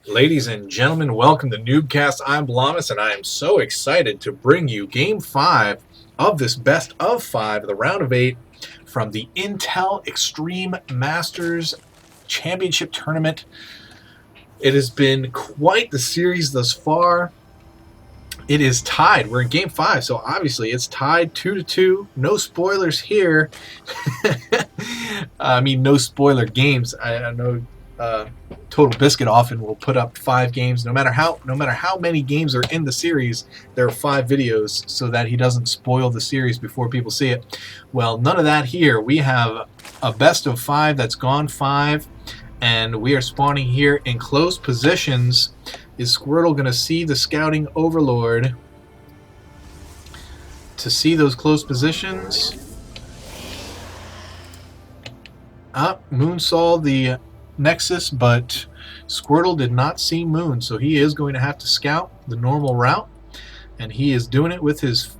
Ladies and gentlemen, welcome to NuubCast. I'm Blamas, and I am so excited to bring you Game 5 of this best of 5 of the round of 8 from the Intel Extreme Masters Championship Tournament. It has been quite the series thus far. It is tied. We're in Game 5, so obviously it's tied 2-2. No spoilers here. I mean, no spoiler games. I know Total Biscuit often will put up 5 games. No matter how many games are in the series, there are 5 videos so that he doesn't spoil the series before people see it. Well, none of that here. We have a best of 5 that's gone 5, and we are spawning here in close positions. Is Squirtle going to see the Scouting Overlord to see those close positions? Moon saw the Nexus, but Squirtle did not see Moon, so he is going to have to scout the normal route, and he is doing it with his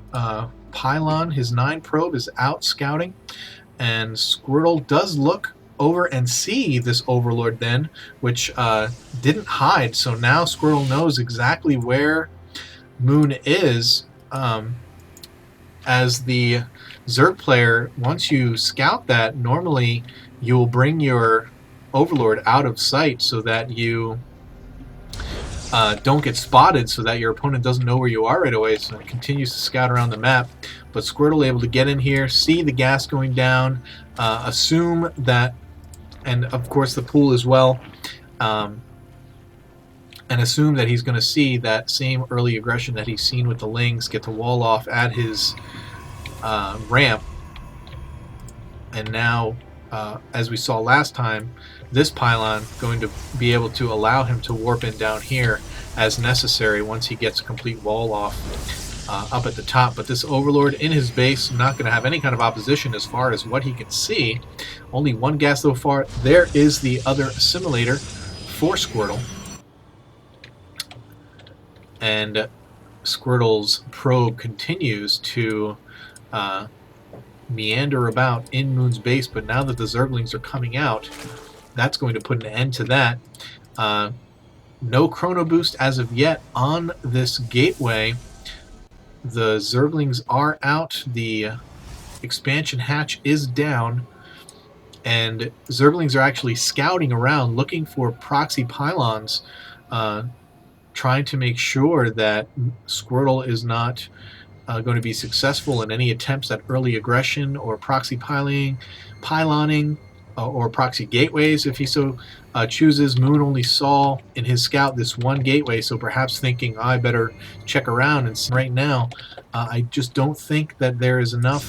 pylon. His 9 probe is out scouting, and Squirtle does look over and see this Overlord then, which didn't hide, so now Squirtle knows exactly where Moon is. As the Zerg player, once you scout that, normally you will bring your Overlord out of sight so that you don't get spotted, so that your opponent doesn't know where you are right away, so it continues to scout around the map. But Squirtle able to get in here, see the gas going down, assume that, and of course the pool as well, and assume that he's going to see that same early aggression that he's seen with the Lings, get the wall off at his ramp, and now, as we saw last time, this pylon going to be able to allow him to warp in down here as necessary once he gets a complete wall off up at the top. But this Overlord in his base, not going to have any kind of opposition as far as what he can see. Only one gas so far. There is the other assimilator for Squirtle. And Squirtle's probe continues to meander about in Moon's base, but now that the Zerglings are coming out, that's going to put an end to that. No chrono boost as of yet on this gateway. The Zerglings are out, the expansion hatch is down, and Zerglings are actually scouting around looking for proxy pylons, trying to make sure that Squirtle is not going to be successful in any attempts at early aggression or proxy pyloning, or proxy gateways if he so chooses. Moon only saw in his scout this one gateway, so perhaps thinking, I better check around. And right now, I just don't think that there is enough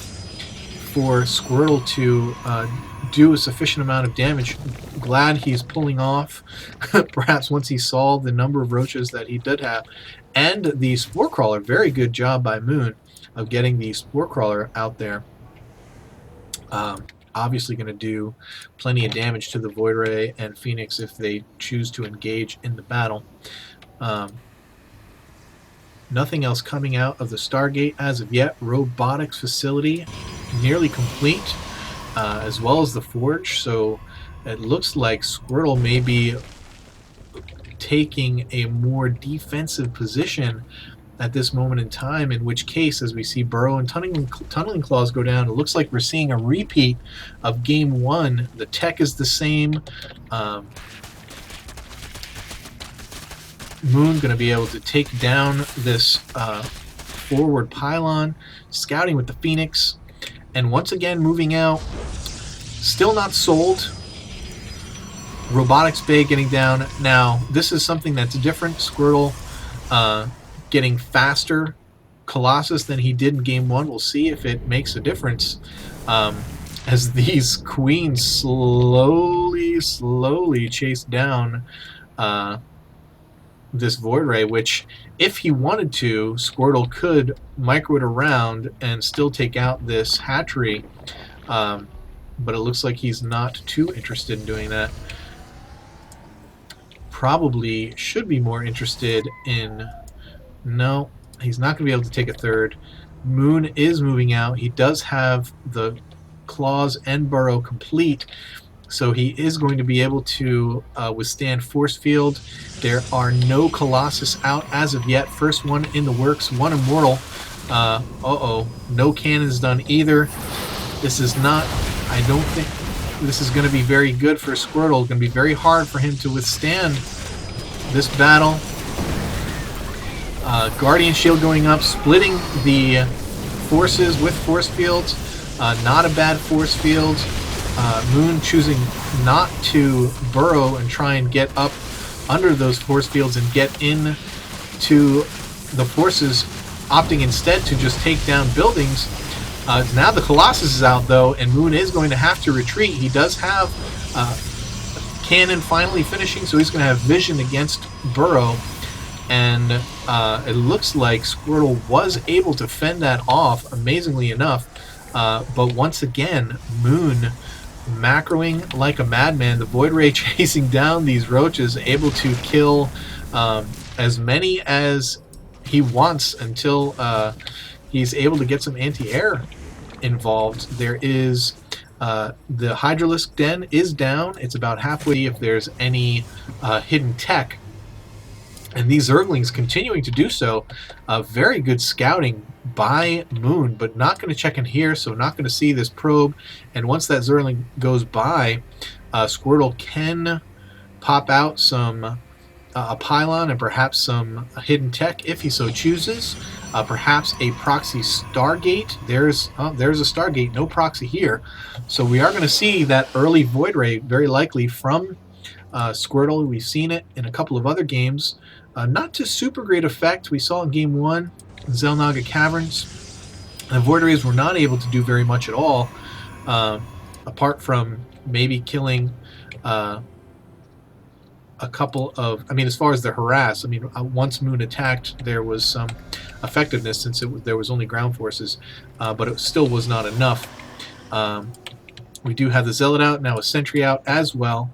for Squirtle to do a sufficient amount of damage. Glad he's pulling off, perhaps once he saw the number of roaches that he did have. And the Spore Crawler, very good job by Moon of getting the Spore Crawler out there. Obviously going to do plenty of damage to the Void Ray and Phoenix if they choose to engage in the battle. Nothing else coming out of the Stargate as of yet. Robotics facility nearly complete, as well as the Forge, so it looks like Squirtle may be taking a more defensive position at this moment in time, in which case, as we see Burrow and Tunneling Claws go down, it looks like we're seeing a repeat of Game 1. The tech is the same. Moon going to be able to take down this forward pylon, scouting with the Phoenix, and once again moving out. Still not sold. Robotics Bay getting down. Now, this is something that's different. Squirtle getting faster Colossus than he did in Game 1. We'll see if it makes a difference as these queens slowly chase down this Void Ray, which, if he wanted to, Squirtle could micro it around and still take out this hatchery, but it looks like he's not too interested in doing that. Probably should be more interested in... No, he's not going to be able to take a third. Moon is moving out. He does have the Claws and Burrow complete, so he is going to be able to withstand force field. There are no Colossus out as of yet. First one in the works, one Immortal. No cannons done either. This is not, I don't think this is going to be very good for Squirtle. It's going to be very hard for him to withstand this battle. Guardian Shield going up, splitting the forces with force fields. Not a bad force field. Moon choosing not to burrow and try and get up under those force fields and get in to the forces, opting instead to just take down buildings. Now the Colossus is out, though, and Moon is going to have to retreat. He does have Cannon finally finishing, so he's going to have Vision against Burrow. And it looks like Squirtle was able to fend that off, amazingly enough. But once again, Moon macroing like a madman. The Void Ray chasing down these roaches, able to kill as many as he wants until he's able to get some anti-air involved. There is the Hydralisk Den is down. It's about halfway if there's any hidden tech. And these Zerglings continuing to do so. Very good scouting by Moon, but not going to check in here, so not going to see this probe. And once that Zergling goes by, Squirtle can pop out some a pylon and perhaps some hidden tech if he so chooses. Perhaps a proxy Stargate. There's a Stargate, no proxy here. So we are going to see that early Void Ray, very likely from Squirtle. We've seen it in a couple of other games. Not to super great effect. We saw in Game 1, Xel'Naga Caverns. The Void Rays were not able to do very much at all, apart from maybe killing a couple of... I mean, as far as the harass, I mean, once Moon attacked, there was some effectiveness since there was only ground forces, but it still was not enough. We do have the Zealot out, now a Sentry out as well.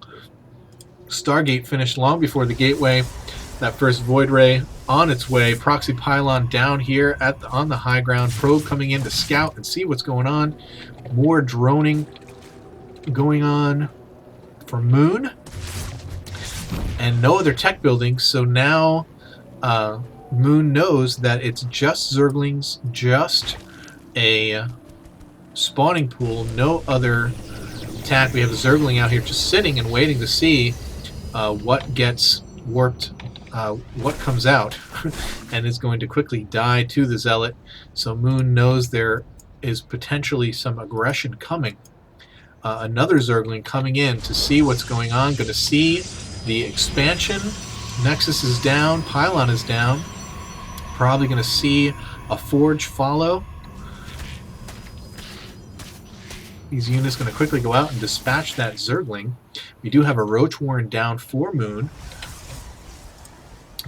Stargate finished long before the Gateway. That first Void Ray on its way. Proxy Pylon down here on the high ground. Probe coming in to scout and see what's going on. More droning going on for Moon. And no other tech buildings. So now Moon knows that it's just Zerglings, just a spawning pool, no other attack. We have a Zergling out here just sitting and waiting to see what gets warped. What comes out and is going to quickly die to the Zealot. So Moon knows there is potentially some aggression coming. Another Zergling coming in to see what's going on. Going to see the expansion. Nexus is down. Pylon is down. Probably going to see a Forge follow. These units going to quickly go out and dispatch that Zergling. We do have a Roach Warren down for Moon.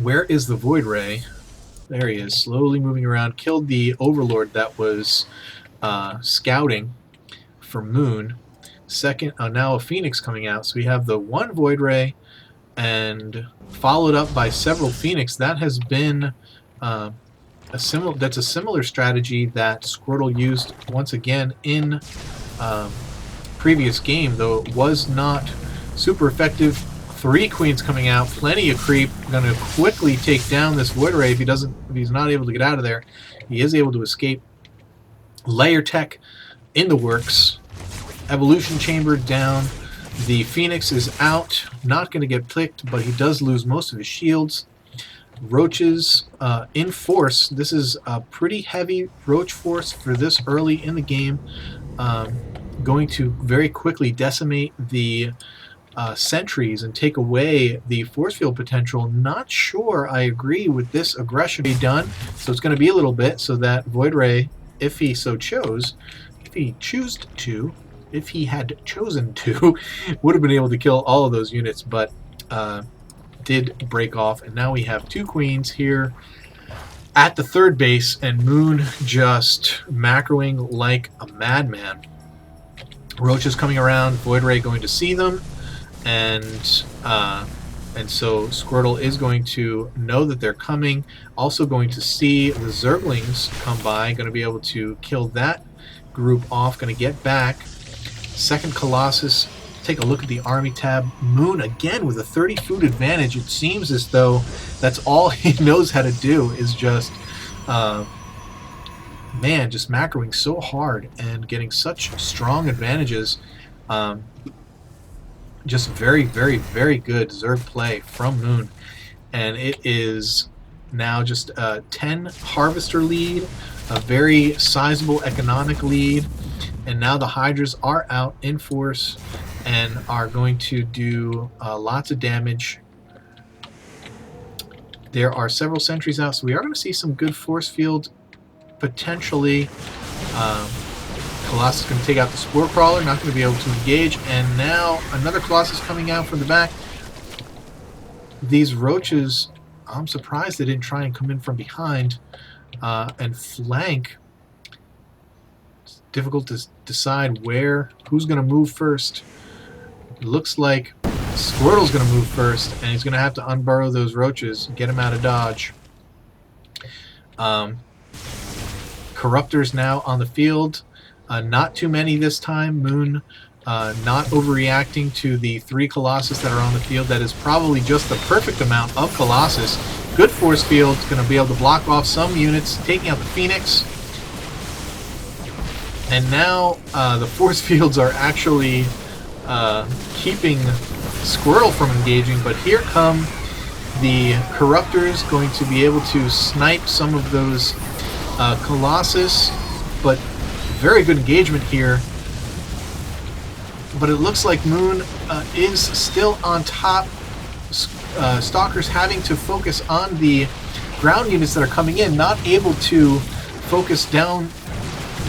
Where is the Void Ray? There he is, slowly moving around. Killed the Overlord that was scouting for Moon. Second, now a Phoenix coming out. So we have the one Void Ray and followed up by several Phoenix. That has been that's a similar strategy that Squirtle used once again in previous game, though it was not super effective. 3 Queens coming out, plenty of creep. Going to quickly take down this Void Ray if he's not able to get out of there. He is able to escape. Layer tech in the works. Evolution chamber down. The Phoenix is out. Not going to get picked, but he does lose most of his shields. Roaches in force. This is a pretty heavy roach force for this early in the game. Going to very quickly decimate the sentries and take away the force field potential. Not sure I agree with this aggression be done, so it's going to be a little bit so that Void Ray, if he so chose, if he had chosen to, would have been able to kill all of those units, but did break off. And now we have 2 Queens here at the third base, and Moon just macroing like a madman. Roaches coming around, Void Ray going to see them. And so Squirtle is going to know that they're coming. Also going to see the Zerglings come by. Going to be able to kill that group off. Going to get back. Second Colossus take a look at the Army tab. Moon, again, with a 30 food advantage. It seems as though that's all he knows how to do is just, man, just macroing so hard and getting such strong advantages. Just very, very, very good Zerg play from Moon. And it is now just a 10 Harvester lead, a very sizable economic lead. And now the Hydras are out in force and are going to do lots of damage. There are several sentries out, so we are going to see some good force field potentially. Colossus is going to take out the Spore Crawler, not going to be able to engage. And now another Colossus coming out from the back. These Roaches, I'm surprised they didn't try and come in from behind and flank. It's difficult to decide who's going to move first. It looks like Squirtle's going to move first, and he's going to have to unburrow those Roaches, get him out of dodge. Corruptors now on the field. Not too many this time. Moon not overreacting to the 3 Colossus that are on the field. That is probably just the perfect amount of Colossus. Good force field. It's going to be able to block off some units, taking out the Phoenix. And now the force fields are actually keeping Squirtle from engaging. But here come the Corruptors, going to be able to snipe some of those Colossus. But very good engagement here. But it looks like Moon is still on top. Stalkers having to focus on the ground units that are coming in, not able to focus down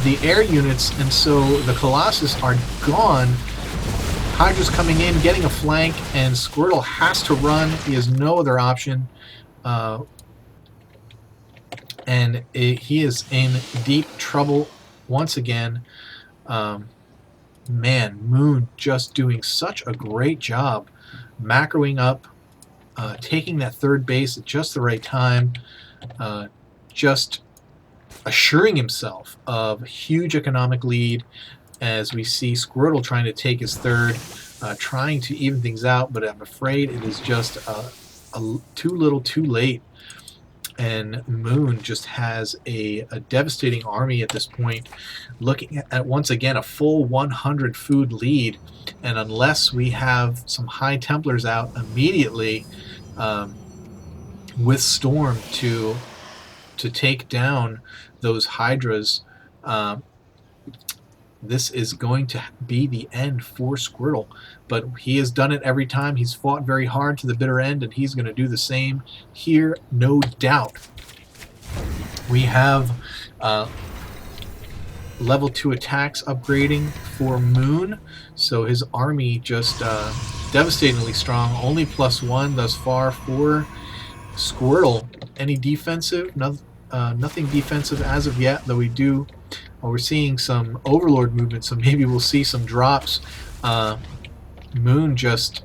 the air units, and so the Colossus are gone. Hydra's coming in, getting a flank, and Squirtle has to run. He has no other option. And he is in deep trouble once again. Man, Moon just doing such a great job macroing up, taking that third base at just the right time, just assuring himself of a huge economic lead as we see Squirtle trying to take his third, trying to even things out, but I'm afraid it is just too little too late. And Moon just has a devastating army at this point, looking at once again a full 100 food lead. And unless we have some High Templars out immediately with Storm to take down those Hydras, this is going to be the end for Squirtle. But he has done it every time. He's fought very hard to the bitter end, and he's going to do the same here, no doubt. We have level 2 attacks upgrading for Moon, so his army just devastatingly strong. Only +1 thus far for Squirtle. Any defensive? Nothing defensive as of yet, though we're seeing some Overlord movement, so maybe we'll see some drops. Moon just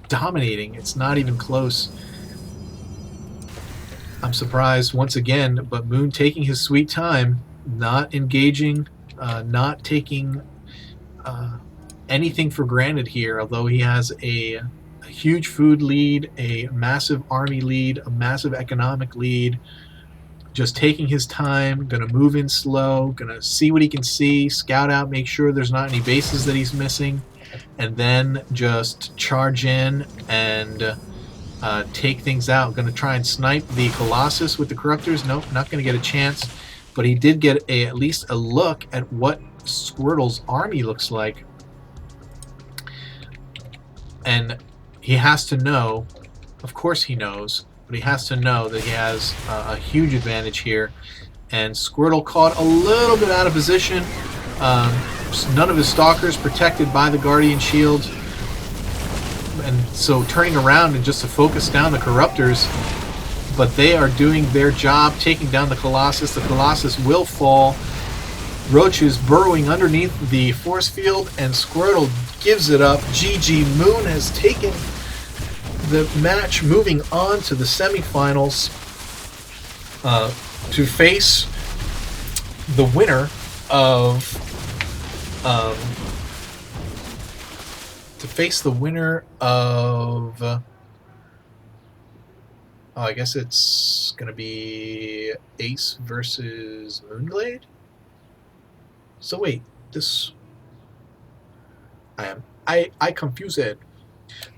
dominating. It's not even close. I'm surprised once again, but Moon taking his sweet time, not engaging, not taking anything for granted here, although he has a huge food lead, a massive army lead, a massive economic lead. Just taking his time, going to move in slow, going to see what he can see, scout out, make sure there's not any bases that he's missing, and then just charge in and take things out. Going to try and snipe the Colossus with the Corruptors. Nope, not going to get a chance, but he did get at least a look at what Squirtle's army looks like. And he has to know, of course he knows, but he has to know that he has a huge advantage here. And Squirtle caught a little bit out of position. None of his Stalkers protected by the Guardian Shield. And so turning around and just to focus down the Corruptors. But they are doing their job, taking down the Colossus. The Colossus will fall. Roaches burrowing underneath the force field, and Squirtle gives it up. GG. Moon has taken the match, moving on to the semifinals to face the winner of face the winner of... I guess it's going to be Ace versus Moonglade? So wait, this... I confused it.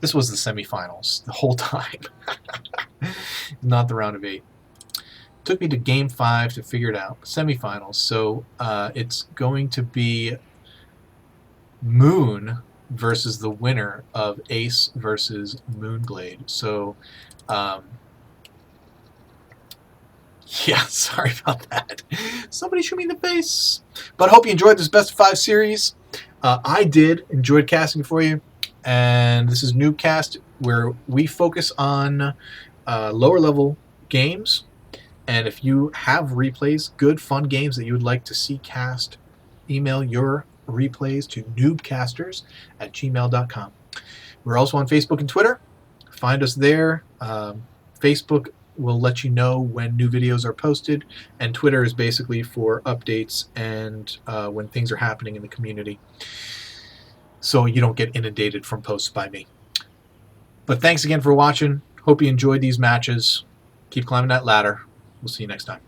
This was the semifinals the whole time. Not the round of 8. Took me to game 5 to figure it out. Semifinals. So it's going to be Moon versus the winner of Ace versus Moonglade. So, yeah, sorry about that. Somebody shoot me in the face. But I hope you enjoyed this Best of 5 series. I did. Enjoyed casting for you. And this is NuubCast, where we focus on lower level games. And if you have replays, good, fun games that you would like to see cast, email your replays to noobcasters@gmail.com. We're also on Facebook and Twitter. Find us there. Facebook will let you know when new videos are posted, and Twitter is basically for updates and when things are happening in the community, so you don't get inundated from posts by me. But thanks again for watching. Hope you enjoyed these matches. Keep climbing that ladder. We'll see you next time.